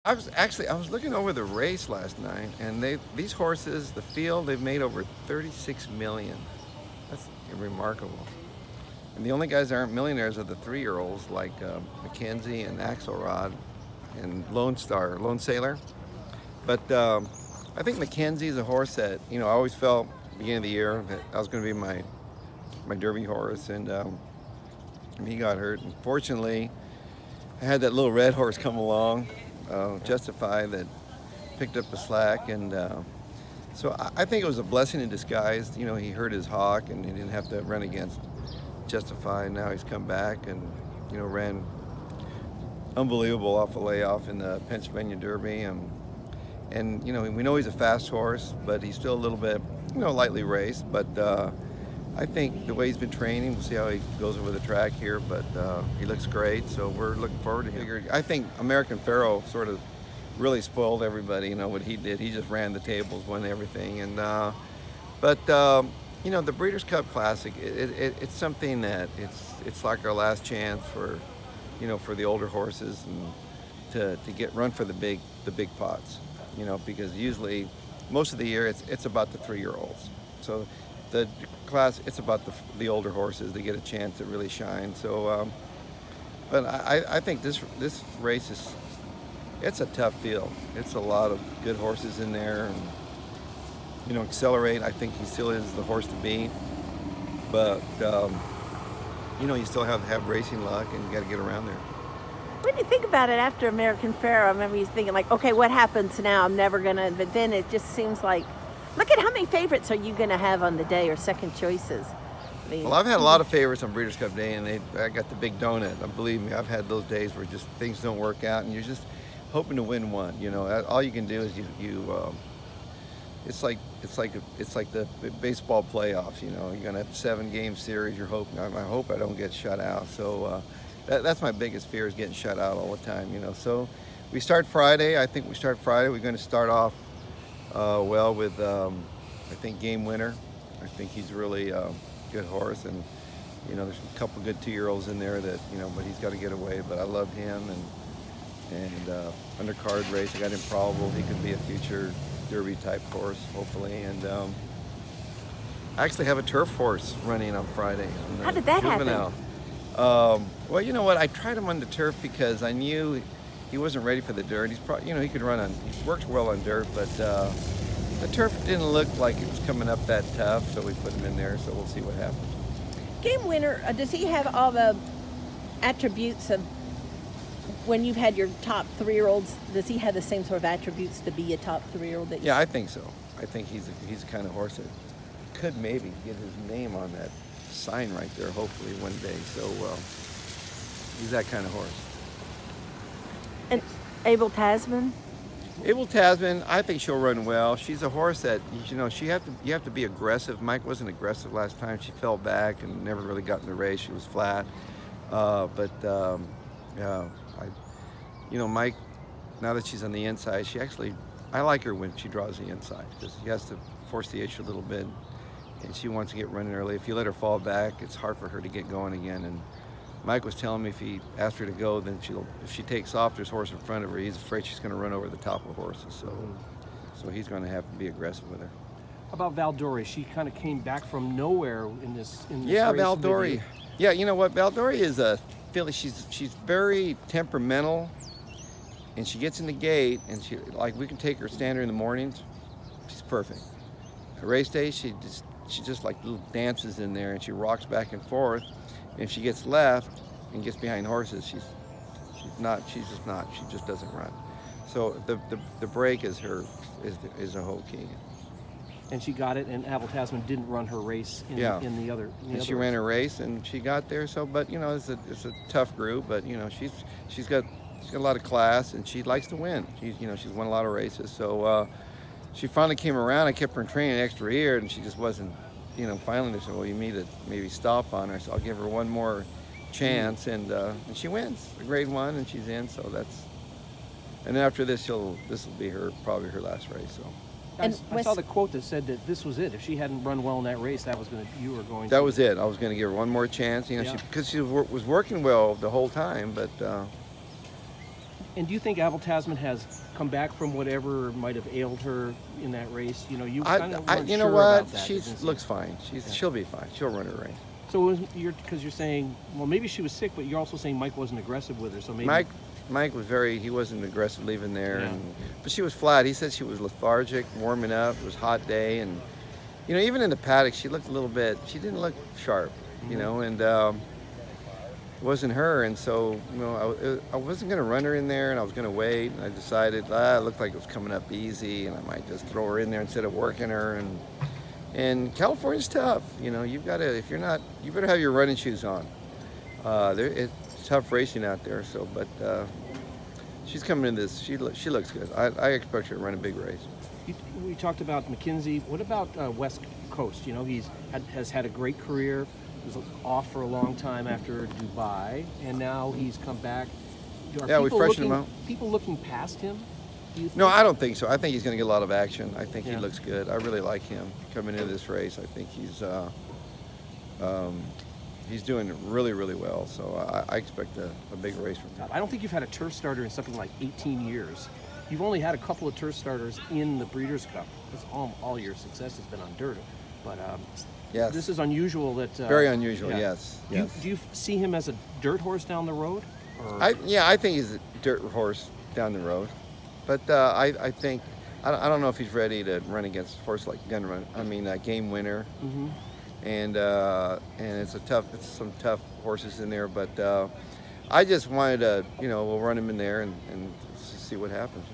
I was looking over the race last night, and these horses, the field, they've made over 36 million. That's remarkable. And the only guys that aren't millionaires are the 3-year-olds like McKinzie and Axelrod and Lone Sailor. But I think McKenzie is a horse that, I always felt at the beginning of the year that I was going to be my Derby horse, and he got hurt. And fortunately, I had that little red horse come along, Justify, that picked up the slack, and so I think it was a blessing in disguise. He hurt his hawk, and he didn't have to run against Justify. And now he's come back and ran unbelievable off a layoff in the Pennsylvania Derby, and we know he's a fast horse, but he's still a little bit lightly raced. But I think the way he's been training, we'll see how he goes over the track here, but he looks great, so we're looking forward to him. I think American Pharoah sort of really spoiled everybody, what he did. He just ran the tables, won everything. And but the Breeders' Cup Classic, it's something that it's like our last chance for for the older horses and to get run for the big pots, because usually most of the year it's about the 3-year-olds. So the class, it's about the older horses. They get a chance to really shine. So, but I think this race it's a tough field. It's a lot of good horses in there, and Accelerate, I think he still is the horse to beat. But you still have to have racing luck, and you got to get around there. When you think about it, after American Pharoah, I remember you thinking like, okay, what happens now? I'm never gonna. But then it just seems like, look at how many favorites are you gonna have on the day, or second choices? Well, I've had a lot of favorites on Breeders' Cup Day, and I got the big donut. Believe me, I've had those days where just things don't work out, and you're just hoping to win one. All you can do is it's like the baseball playoffs. You're gonna have 7-game series. You're hoping. I hope I don't get shut out. So that's my biggest fear, is getting shut out all the time. So we start Friday. I think we start Friday. We're going to start off well with I think Game Winner. I think he's really a good horse, and there's a couple good 2-year-olds in there that but he's got to get away. But I love him, and undercard race, I got Improbable. He could be a future Derby type horse, hopefully. And I actually have a turf horse running on Friday. How did that Juvenile. happen? Well, you know what? I tried him on the turf because I knew he wasn't ready for the dirt. He's probably, he could run on. He works well on dirt, but the turf didn't look like it was coming up that tough, so we put him in there. So we'll see what happens. Game Winner, does he have all the attributes of when you've had your top 3-year-olds? Does he have the same sort of attributes to be a top 3-year-old? Yeah, I think so. I think he's the kind of horse that could maybe get his name on that sign right there, hopefully one day. So he's that kind of horse. And Abel Tasman? Abel Tasman, I think she'll run well. She's a horse that you have to be aggressive. Mike wasn't aggressive last time. She fell back and never really got in the race. She was flat. Mike, now that she's on the inside, I like her when she draws the inside, because she has to force the issue a little bit, and she wants to get running early. If you let her fall back, it's hard for her to get going again. And Mike was telling me if he asked her to go, then if she takes off, there's a horse in front of her. He's afraid she's going to run over the top of horses. So he's going to have to be aggressive with her. How about Valdori? She kind of came back from nowhere in this Yeah, race. Valdori. Yeah, you know what? Valdori is a filly. She's very temperamental, and she gets in the gate, and we can take her, stand her in the mornings. She's perfect. At race day, she just like little dances in there, and she rocks back and forth. And if she gets left and gets behind horses, she just doesn't run. So the break is a whole key. And she got it, and Abel Tasman didn't run her race in the other. She ran her race, and she got there. So, but it's a tough group. But she's got a lot of class, and she likes to win. She's won a lot of races. So she finally came around. I kept her in training an extra year, and she just wasn't. Finally they said, well, you need to maybe stop on her. So I'll give her one more chance, and she wins a grade 1, and she's in. So and then after this, this will be probably her last race. So. I saw the quote that said that this was it. If she hadn't run well in that race, that was it. I was going to give her one more chance. Because she was working well the whole time, but. And do you think Abel Tasman has come back from whatever might have ailed her in that race? You know, you kind of weren't you know sure what? about that. She looks fine. She'll be fine. She'll run her race. So because you're saying, well, maybe she was sick, but you're also saying Mike wasn't aggressive with her. So maybe Mike was he wasn't aggressive leaving there, Yeah. but she was flat. He said she was lethargic, warming up. It was a hot day, and you know, even in the paddock, she looked a little bit. She didn't look sharp, you know, and it wasn't her. And so, you know, I wasn't going to run her in there, and I was going to wait. And I decided it looked like it was coming up easy, and I might just throw her in there instead of working her. And California's tough. You know, you've got to, if you're not, you better have your running shoes on. It's tough racing out there. So, but she's coming in this. She looks good. I expect her to run a big race. We talked about McKinzie. What about West Coast? You know, has had a great career. Was off for a long time after Dubai, and now he's come back. We freshened him out. People looking past him? No, I don't think so. I think he's going to get a lot of action. I think he Yeah. looks good. I really like him coming into this race. I think he's doing really, really well. So I expect a big race from him. I don't think you've had a turf starter in something like 18 years. You've only had a couple of turf starters in the Breeders' Cup. That's all your success has been on dirt. But Yes. this is unusual. Very unusual. yeah. Yes. Do Yes. you see him as a dirt horse down the road? Or? I think he's a dirt horse down the road, but I think I don't know if he's ready to run against a horse like Game Winner, and it's some tough horses in there. But I just wanted to, we'll run him in there and see what happens.